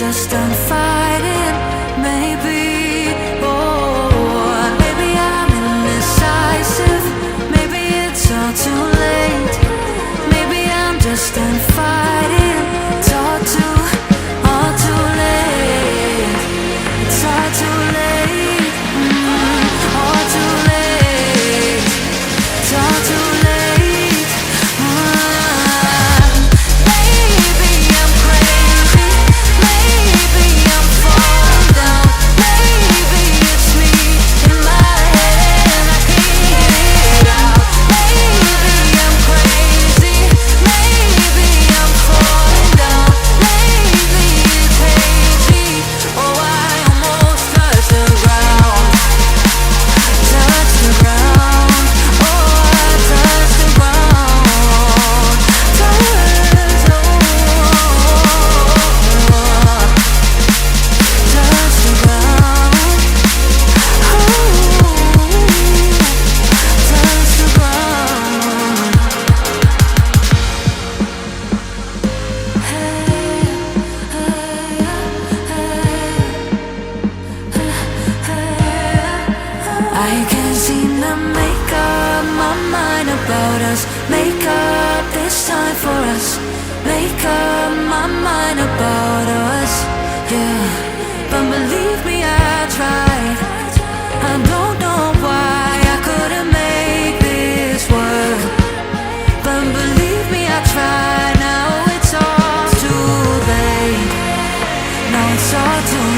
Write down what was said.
just done fighting. Maybe, oh, maybe I'm indecisive. Maybe it's all too late. Maybe I'm just done fighting. It's all too late. It's all too late. All too late. It's all too late. Maybe I'm crazy. Maybe I'm falling down. Maybe it's me in my head and I can't get it out. Maybe I'm crazy. Maybe I'm falling down. Maybe it's hazy. Oh, I almost touched the ground. Touch the ground. Oh, I touched the ground. Touch the ground. Touch the ground. Touch the ground. I can't seem to make up my mind about us. Make up this time for us. Make up my mind about us. Yeah, but believe me, I tried. I don't know why I couldn't make this work. But believe me, I tried. Now it's all too late. Now it's all too